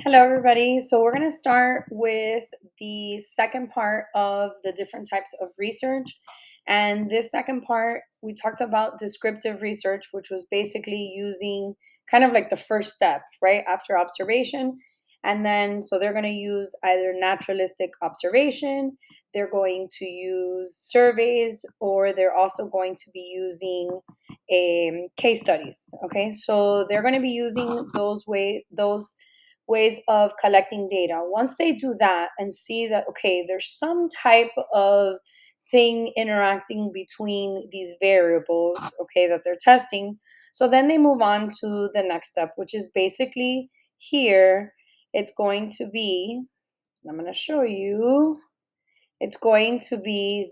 Hello, everybody. So, we're going to start with the second part of the different types of research. And this second part, we talked about descriptive research, which was basically using kind of like the first step, right? After observation. And then, so they're going to use either naturalistic observation, they're going to use surveys, or they're also going to be using case studies. Okay. So, they're going to be using those ways of collecting data. Once they do that and see that, okay, there's some type of thing interacting between these variables, okay, that they're testing. So then they move on to the next step, which is basically here, it's going to be, I'm going to show you, it's going to be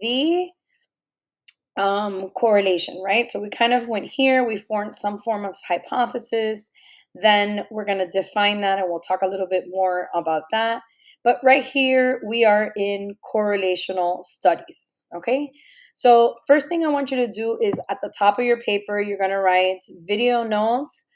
the correlation, right? So we kind of went here, we formed some form of hypothesis, then we're going to define that and we'll talk a little bit more about that. But right here, we are in correlational studies, okay? So first thing I want you to do is at the top of your paper, you're going to write video notes,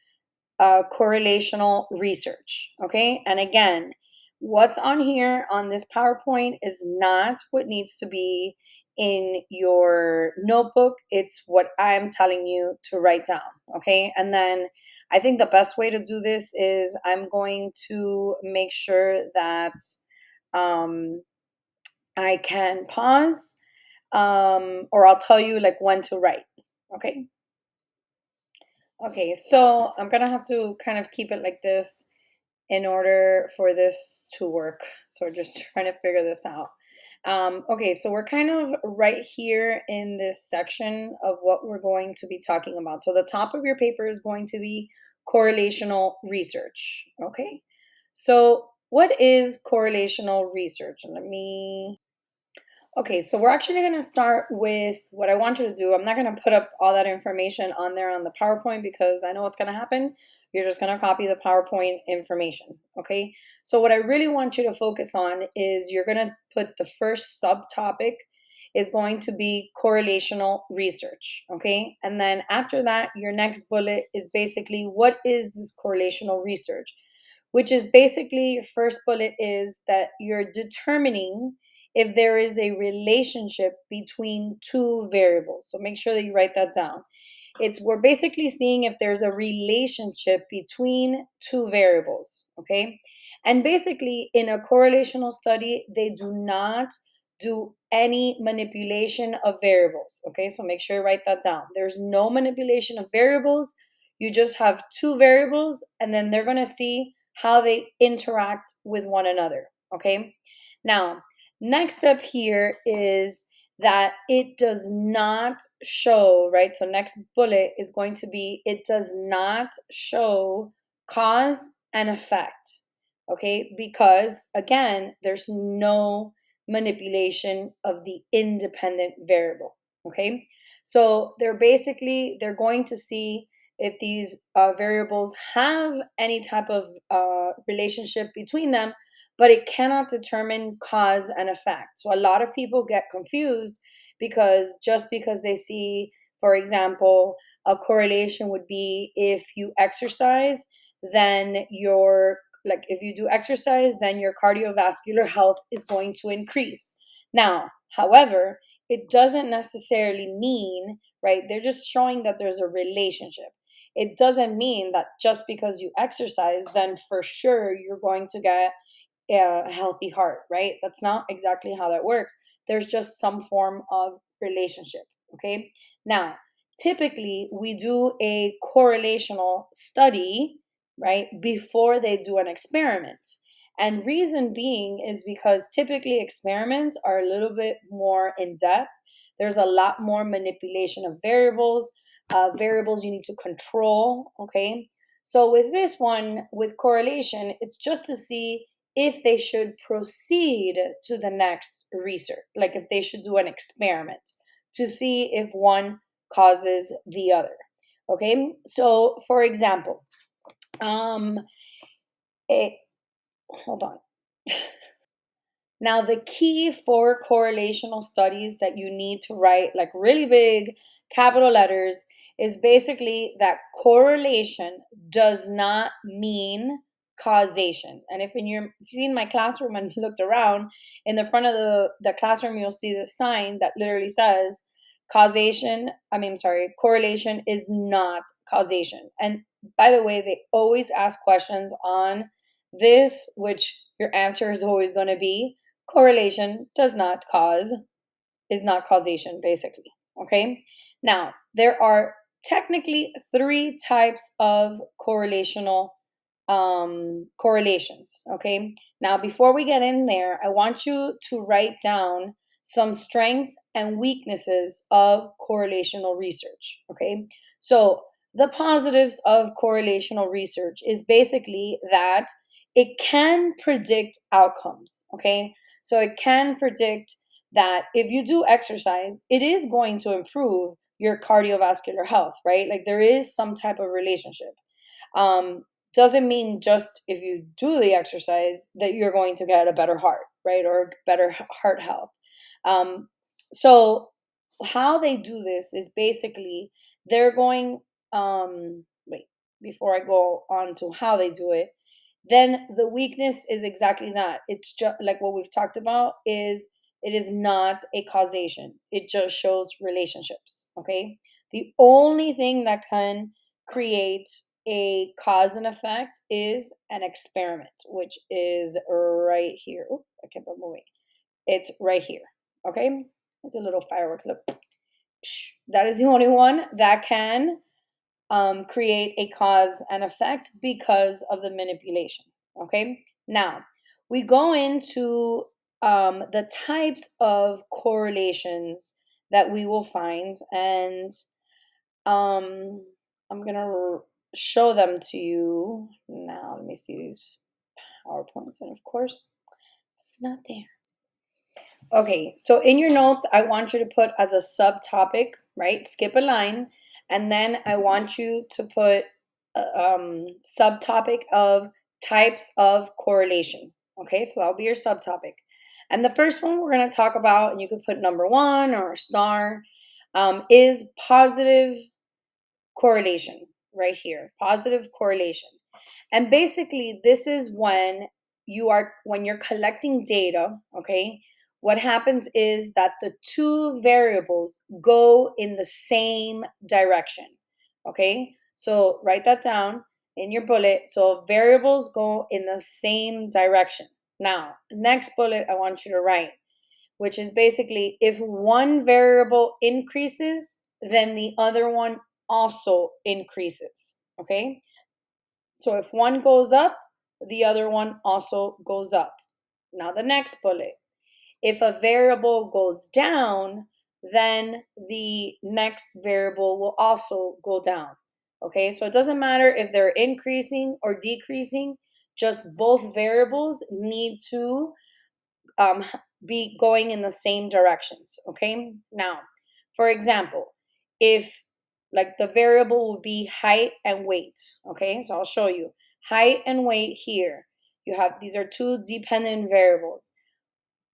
correlational research. Okay. And again, what's on here on this PowerPoint is not what needs to be in your notebook. It's what I'm telling you to write down. Okay. And then I think the best way to do this is I'm going to make sure that um, I can pause or I'll tell you like when to write. Okay. Okay, so I'm gonna have to kind of keep it like this in order for this to work. So we're just trying to figure this out. Okay, so we're kind of right here in this section of what we're going to be talking about. So the top of your paper is going to be correlational research. Okay, so what is correlational research? Let me Okay, so we're actually going to start with what I want you to do. I'm not going to put up all that information on there on the PowerPoint because I know what's going to happen. You're just going to copy the PowerPoint information. Okay, so what I really want you to focus on is you're going to put the first subtopic is going to be correlational research. Okay, and then after that, your next bullet is basically what is this correlational research, which is basically your first bullet is that you're determining if there is a relationship between two variables. So make sure that you write that down. We're basically seeing if there's a relationship between two variables, okay? And basically in a correlational study, they do not do any manipulation of variables, okay? So make sure you write that down. There's no manipulation of variables. You just have two variables and then they're going to see how they interact with one another, okay? Now, next up here is that it does not show, right? So next bullet is going to be, it does not show cause and effect, okay? Because again, there's no manipulation of the independent variable, okay? So they're going to see if these variables have any type of relationship between them, but it cannot determine cause and effect. So a lot of people get confused because just because they see, for example, a correlation would be if you exercise, then if you do exercise, then your cardiovascular health is going to increase. Now, however, it doesn't necessarily mean, right? They're just showing that there's a relationship. It doesn't mean that just because you exercise, then for sure you're going to get a healthy heart, right? That's not exactly how that works. There's just some form of relationship, okay? Now, typically we do a correlational study, right, before they do an experiment. And reason being is because typically experiments are a little bit more in depth. There's a lot more manipulation of variables, variables you need to control, okay? So with this one, with correlation, it's just to see if they should proceed to the next research, like if they should do an experiment to see if one causes the other. Okay, so for example, um, it, hold on. Now, the key for correlational studies that you need to write, like really big capital letters, is basically that correlation does not mean causation. And if you've seen my classroom and looked around, in the front of the classroom, you'll see this sign that literally says correlation is not causation. And by the way, they always ask questions on this, which your answer is always going to be correlation does not cause, is not causation, basically. Okay. Now, there are technically three types of correlations. Okay. Now, before we get in there, I want you to write down some strengths and weaknesses of correlational research. Okay. So, the positives of correlational research is basically that it can predict outcomes. Okay. So, it can predict that if you do exercise, it is going to improve your cardiovascular health, right? Like there is some type of relationship. Um, doesn't mean just if you do the exercise that you're going to get a better heart, right? Or better heart health. Um, so, how they do this is basically they're going, wait, before I go on to how they do it, then the weakness is exactly that. It's just like what we've talked about is it is not a causation. It just shows relationships, okay? The only thing that can create a cause and effect is an experiment, which is right here. Oh, I kept on moving. It's right here, okay? It's a little fireworks. Look, that is the only one that can create a cause and effect because of the manipulation. Okay, now we go into the types of correlations that we will find, and I'm gonna show them to you now. Let me see these PowerPoints, and of course, it's not there. Okay, so in your notes, I want you to put as a subtopic, right? Skip a line, and then I want you to put a subtopic of types of correlation. Okay, so that'll be your subtopic. And the first one we're going to talk about, and you could put number one or a star, is positive correlation right here. Positive correlation. And basically, this is when you're collecting data, okay? What happens is that the two variables go in the same direction. Okay? So write that down in your bullet. So variables go in the same direction. Now, next bullet I want you to write, which is basically if one variable increases, then the other one also increases. Okay? So if one goes up, the other one also goes up. Now the next bullet. If a variable goes down, then the next variable will also go down. Okay, so it doesn't matter if they're increasing or decreasing, just both variables need to um, be going in the same directions. Okay, now, for example, if like the variable will be height and weight. Okay, so I'll show you height and weight here. You have these are two dependent variables.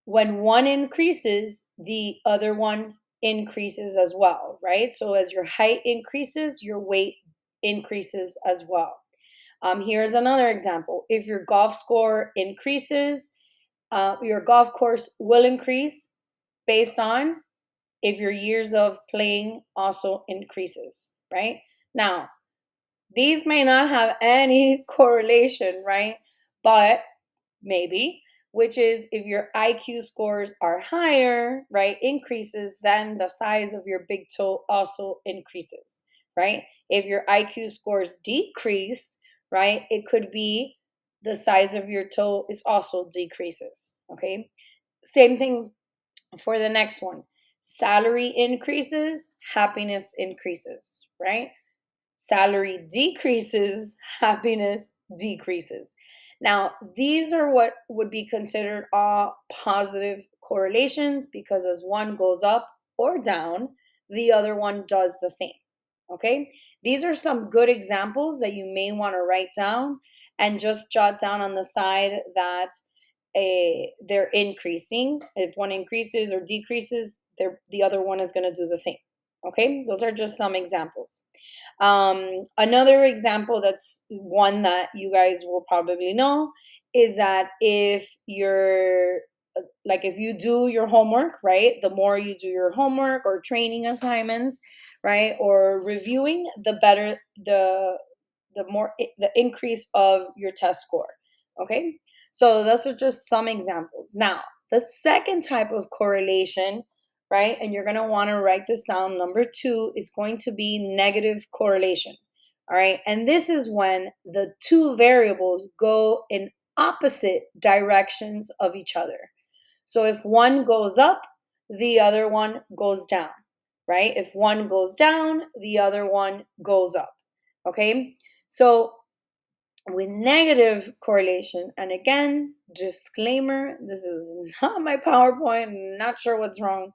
When one increases, the other one increases as well, right? So as your height increases, your weight increases as well. Here's another example. If your golf score increases, your golf course will increase based on if your years of playing also increases, right? Now, these may not have any correlation, right? But maybe, which is if your IQ scores are higher, right, increases, then the size of your big toe also increases, right? If your IQ scores decrease, right, it could be the size of your toe is also decreases, okay? Same thing for the next one. Salary increases, happiness increases, right? Salary decreases, happiness decreases. Now, these are what would be considered all positive correlations because as one goes up or down, the other one does the same. Okay? These are some good examples that you may want to write down and just jot down on the side that they're increasing. If one increases or decreases, the other one is going to do the same. Okay? Those are just some examples. Another example that's one that you guys will probably know is that if you're like if you do your homework, right? The more you do your homework or training assignments, right? Or reviewing, the better the increase of your test score. Okay? So those are just some examples. Now, the second type of correlation, right? And you're going to want to write this down. Number 2 is going to be negative correlation. All right? And this is when the two variables go in opposite directions of each other. So if one goes up, the other one goes down, right? If one goes down, the other one goes up. Okay? So with negative correlation, and again, disclaimer, this is not my PowerPoint, I'm not sure what's wrong.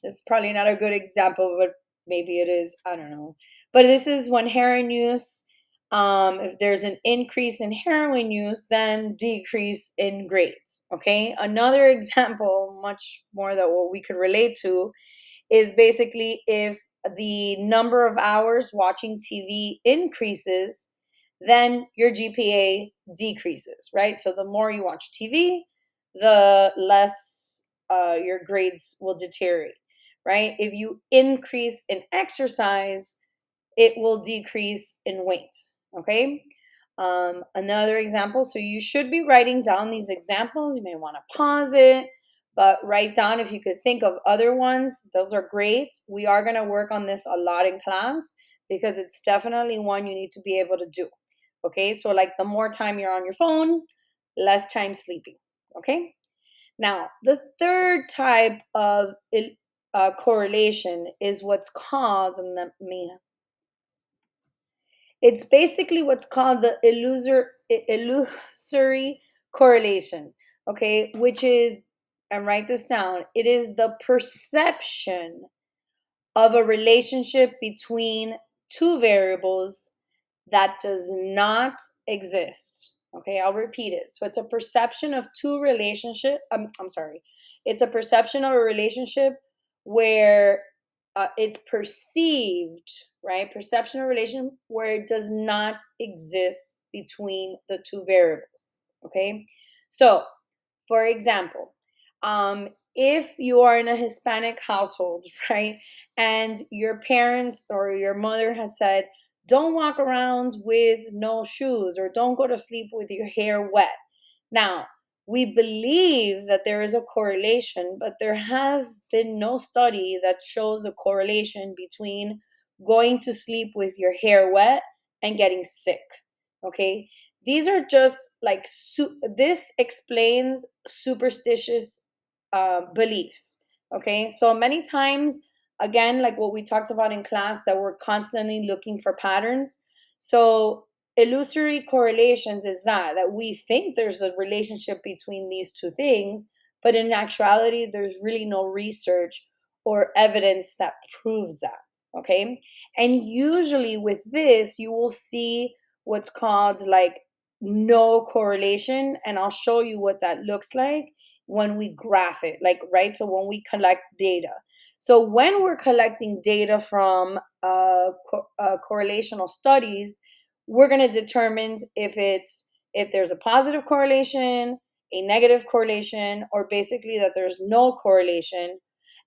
This is probably not a good example, but maybe it is. I don't know. But this is when heroin use, if there's an increase in heroin use, then decrease in grades. Okay. Another example, much more that what we could relate to, is basically if the number of hours watching TV increases, then your GPA decreases, right? So the more you watch TV, the less your grades will deteriorate, right? If you increase in exercise, it will decrease in weight. Okay. Another example. So you should be writing down these examples. You may want to pause it, but write down if you could think of other ones. Those are great. We are going to work on this a lot in class because it's definitely one you need to be able to do. Okay. So, like the more time you're on your phone, less time sleeping. Okay. Now, the third type of correlation is what's called, and let me it's basically what's called the illusory correlation, okay, which is, and write this down, it is the perception of a relationship between two variables that does not exist. Okay, I'll repeat it. So it's a perception of two relationship. I'm sorry. It's a perception of a relationship where it's perceived, right? Perception of relation where it does not exist between the two variables. Okay, so for example, if you are in a Hispanic household, right, and your parents or your mother has said, don't walk around with no shoes or don't go to sleep with your hair wet. Now, we believe that there is a correlation, but there has been no study that shows a correlation between going to sleep with your hair wet and getting sick. Okay? These are just like this explains superstitious beliefs. Okay, so many times, again, like what we talked about in class, that we're constantly looking for patterns. So illusory correlations is that we think there's a relationship between these two things, but in actuality, there's really no research or evidence that proves that. Okay, and usually with this, you will see what's called like no correlation, and I'll show you what that looks like when we graph it, like, right? So when we collect data. So when we're collecting data from correlational studies, we're going to determine if there's a positive correlation, a negative correlation, or basically that there's no correlation.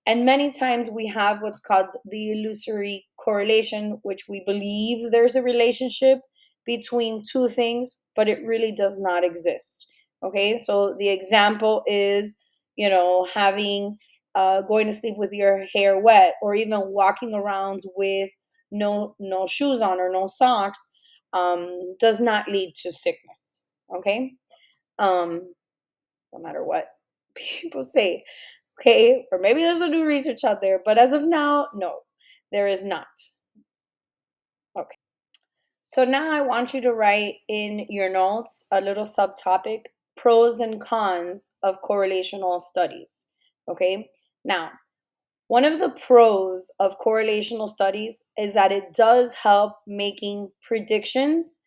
And many times we have what's called the illusory correlation, which we believe there's a relationship between two things, but it really does not exist. Okay, so the example is, having going to sleep with your hair wet, or even walking around with no shoes on or no socks, does not lead to sickness. Okay, no matter what people say. Okay, or maybe there's a new research out there, but as of now, no, there is not. Okay. So now I want you to write in your notes a little subtopic, pros and cons of correlational studies. Okay. Now, one of the pros of correlational studies is that it does help making predictions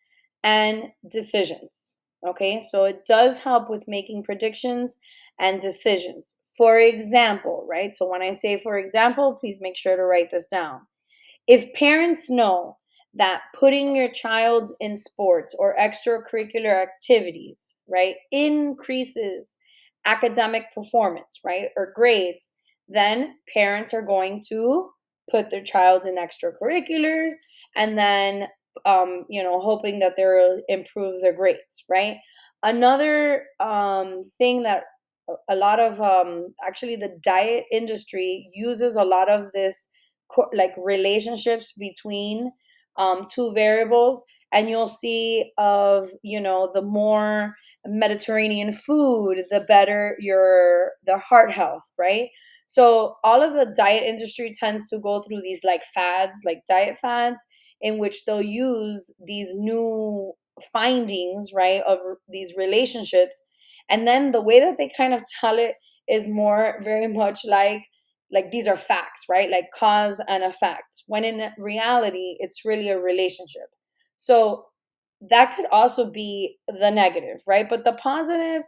and decisions. Okay, so it does help with making predictions and decisions. For example, right? So when I say for example, please make sure to write this down. If parents know that putting your child in sports or extracurricular activities, right, increases academic performance, right, or grades, then parents are going to put their child in extracurriculars and then, hoping that they'll improve their grades, right? Another thing that a lot of actually the diet industry uses a lot of this like relationships between two variables, and you'll see of the more Mediterranean food, the better the heart health, right? So all of the diet industry tends to go through these like fads, like diet fads, in which they'll use these new findings, right, of these relationships. And then the way that they kind of tell it is more very much like these are facts, right? Like cause and effect. When in reality, it's really a relationship. So that could also be the negative, right? But the positive,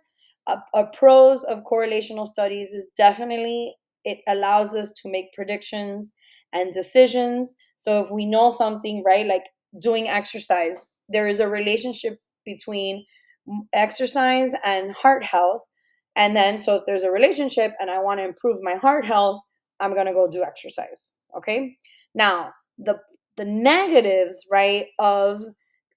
a pros of correlational studies is definitely it allows us to make predictions and decisions. So if we know something, right, like doing exercise, there is a relationship between exercise and heart health. And then, so if there's a relationship and I want to improve my heart health, I'm going to go do exercise. Okay. Now, the negatives, right, of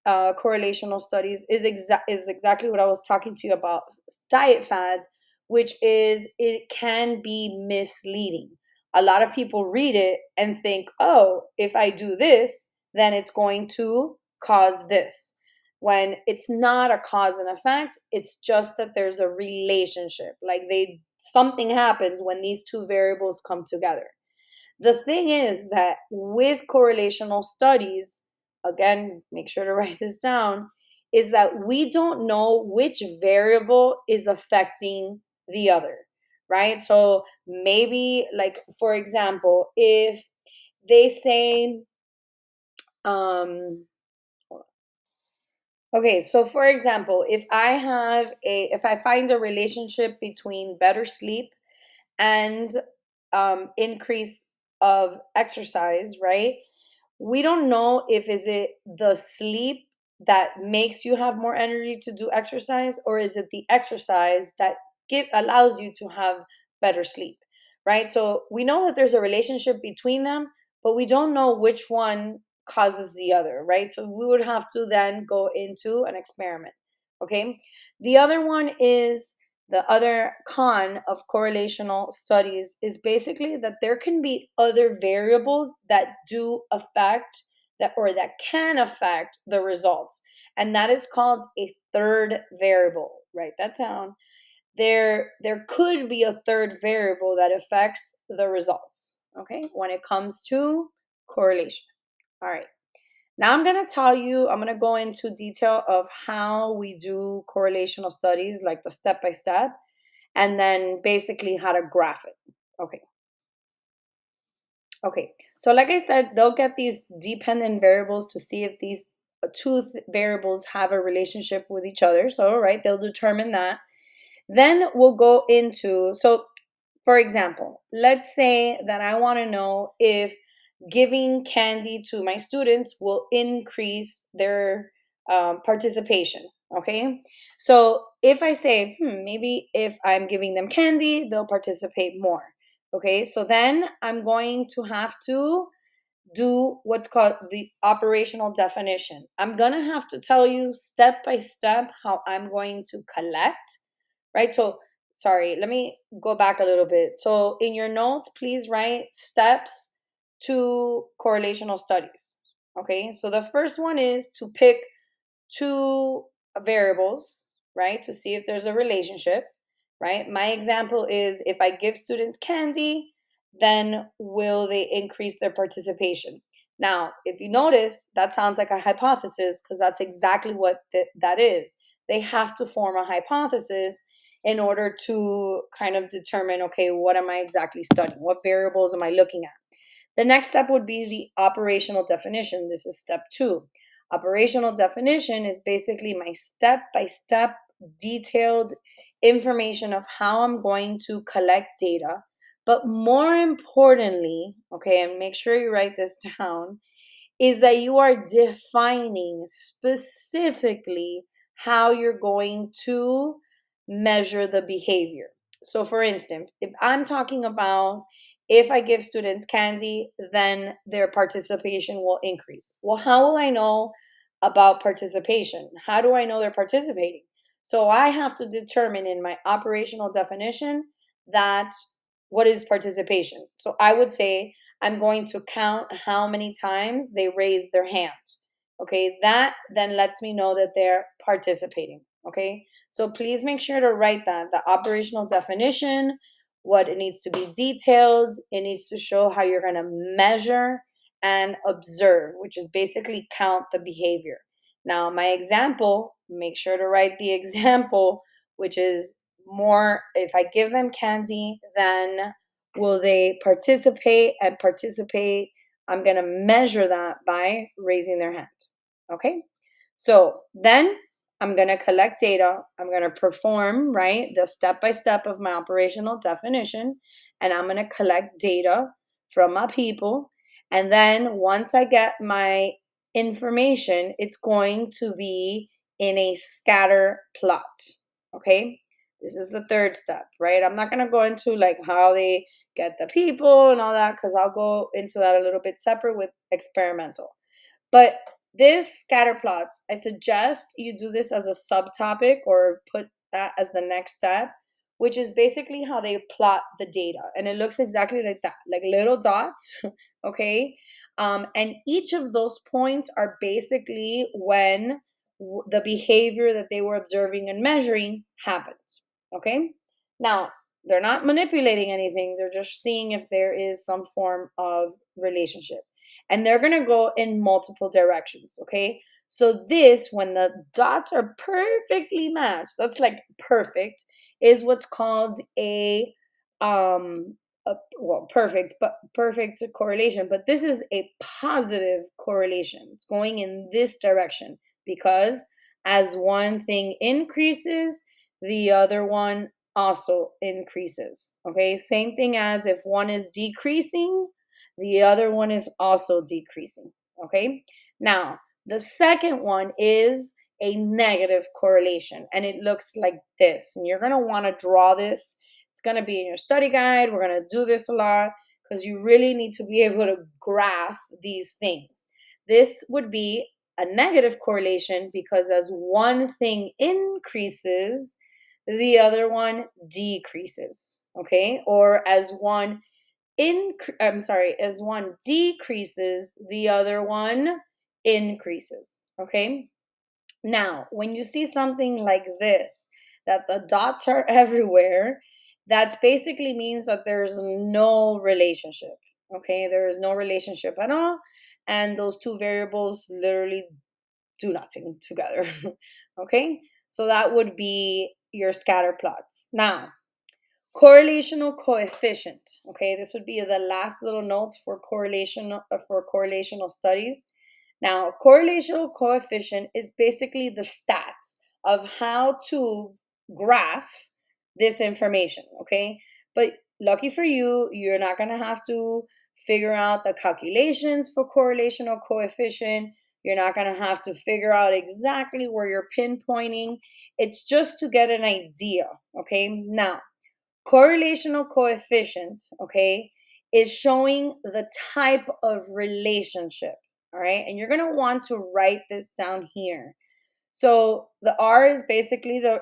correlational studies is exactly what I was talking to you about, diet fads, which is it can be misleading. A lot of people read it and think, oh, if I do this, then it's going to cause this. When it's not a cause and effect, it's just that there's a relationship. Like something happens when these two variables come together. The thing is that with correlational studies, again, make sure to write this down, is that we don't know which variable is affecting the other, right? So maybe, like, for example, if they say, um, okay, so for example, if I find a relationship between better sleep and increase of exercise, right? We don't know if is it the sleep that makes you have more energy to do exercise, or is it the exercise that allows you to have better sleep, right? So we know that there's a relationship between them, but we don't know which one causes the other, right? So we would have to then go into an experiment. Okay, the other one is the other con of correlational studies is basically that there can be other variables that do affect that, or that can affect the results. And that is called a third variable. Write that down. There could be a third variable that affects the results, okay, when it comes to correlation. All right. Now I'm going to go into detail of how we do correlational studies, like the step by step, and then basically how to graph it. Okay. Okay. So like I said, they'll get these dependent variables to see if these variables have a relationship with each other. So, all right, they'll determine that. Then we'll go into, so for example, let's say that I want to know if giving candy to my students will increase their participation. Okay. So if I say, maybe if I'm giving them candy, they'll participate more. Okay. So then I'm going to have to do what's called the operational definition. I'm going to have to tell you step by step how I'm going to collect, right? So, sorry, let me go back a little bit. So, in your notes, please write steps to correlational studies. Okay, so the first one is to pick two variables, right, to see if there's a relationship, right? My example is if I give students candy, then will they increase their participation? Now, if you notice, that sounds like a hypothesis because that's exactly what that is. They have to form a hypothesis in order to kind of determine, okay, what am I exactly studying? What variables am I looking at? The next step would be the operational definition. This is step 2. Operational definition is basically my step by step detailed information of how I'm going to collect data. But more importantly, okay, and make sure you write this down, is that you are defining specifically how you're going to measure the behavior. So, for instance, if I'm talking about if I give students candy, then their participation will increase. Well, how will I know about participation? How do I know they're participating? So, I have to determine in my operational definition that what is participation. So, I would say I'm going to count how many times they raise their hand. Okay, that then lets me know that they're participating. Okay, so please make sure to write that the operational definition, what it needs to be detailed, it needs to show how you're going to measure and observe, which is basically count the behavior. Now, my example, make sure to write the example, which is more if I give them candy, then will they participate and participate? I'm going to measure that by raising their hand. Okay. So then I'm going to collect data. I'm going to perform, right, the step by step of my operational definition. And I'm going to collect data from my people. And then once I get my information, it's going to be in a scatter plot. Okay. This is the third step, right? I'm not going to go into like how they get the people and all that because I'll go into that a little bit separate with experimental. But this scatter plots, I suggest you do this as a subtopic or put that as the next step, which is basically how they plot the data. And it looks exactly like that, like little dots, okay? And each of those points are basically when the behavior that they were observing and measuring happened, okay? Now, they're not manipulating anything, they're just seeing if there is some form of relationship. And they're going to go in multiple directions, okay? So this, when the dots are perfectly matched, that's like perfect, is what's called um well, perfect, but perfect correlation, but this is a positive correlation. It's going in this direction because as one thing increases, the other one also increases. Okay, same thing as if one is decreasing, the other one is also decreasing. Okay, now the second one is a negative correlation, and it looks like this. And you're going to want to draw this. It's going to be in your study guide. We're going to do this a lot because you really need to be able to graph these things. This would be a negative correlation because as one thing increases, the other one decreases. Okay, or as one as one decreases, the other one increases. Okay. Now, when you see something like this, that the dots are everywhere, that basically means that there's no relationship. Okay. There is no relationship at all. And those two variables literally do nothing together. Okay. So that would be your scatter plots. Now, correlational coefficient. Okay, this would be the last little notes for correlational studies. Now, correlational coefficient is basically the stats of how to graph this information. Okay, but lucky for you, you're not going to have to figure out the calculations for correlational coefficient. You're not going to have to figure out exactly where you're pinpointing. It's just to get an idea. Okay, now correlational coefficient, okay, is showing the type of relationship, all right? And you're going to want to write this down here. So the R is basically the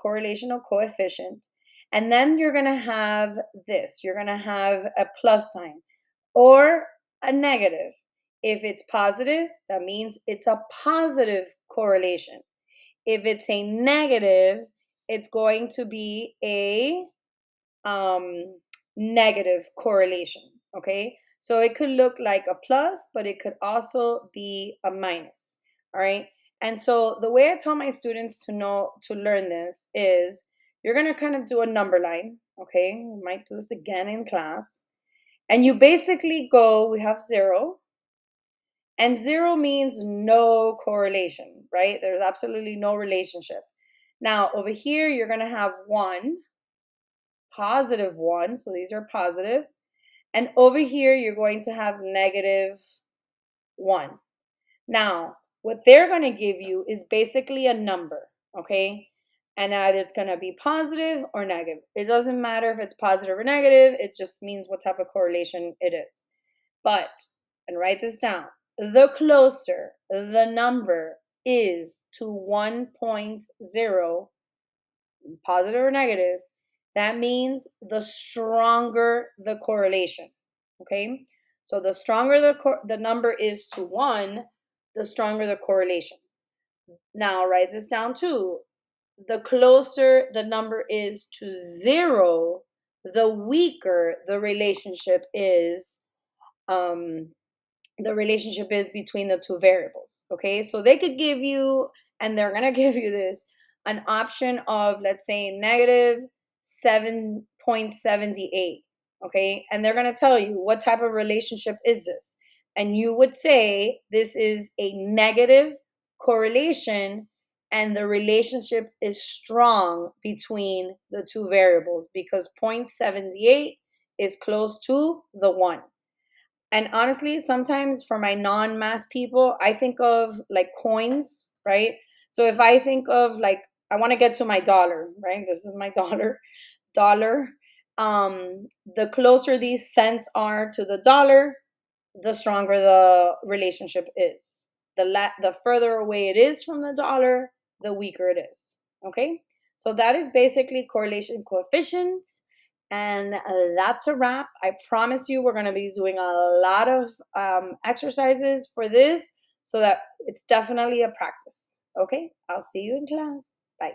correlational coefficient. And then you're going to have this. You're going to have a plus sign or a negative. If it's positive, that means it's a positive correlation. If it's a negative, it's going to be a um, negative correlation. Okay, so it could look like a plus, but it could also be a minus. All right, and so the way I tell my students to learn this is you're gonna kind of do a number line. Okay, we might do this again in class, and you basically go. We have 0. And 0 means no correlation, right? There's absolutely no relationship. Now, over here, you're going to have 1, positive 1. So these are positive. And over here, you're going to have negative 1. Now, what they're going to give you is basically a number, okay? And either it's going to be positive or negative. It doesn't matter if it's positive or negative, it just means what type of correlation it is. But, and write this down, the closer the number is to 1.0, positive or negative, that means the stronger the correlation. Okay? So the stronger the number is to 1, the stronger the correlation. Now write this down too. The closer the number is to 0, the weaker um, the relationship is between the two variables. Okay, so they could give you, and they're going to give you this, an option of, let's say, negative 7.78. Okay, and they're going to tell you what type of relationship is this, and you would say this is a negative correlation, and the relationship is strong between the two variables because 0.78 is close to the 1. And honestly, sometimes for my non-math people, I think of like coins, right? So if I think of like I want to get to my dollar, right? This is my dollar. The closer these cents are to the dollar, the stronger the relationship is. The further away it is from the dollar, the weaker it is. Okay? So that is basically correlation coefficients. And that's a wrap. I promise you, we're going to be doing a lot of exercises for this so that it's definitely a practice. Okay? I'll see you in class. Bye.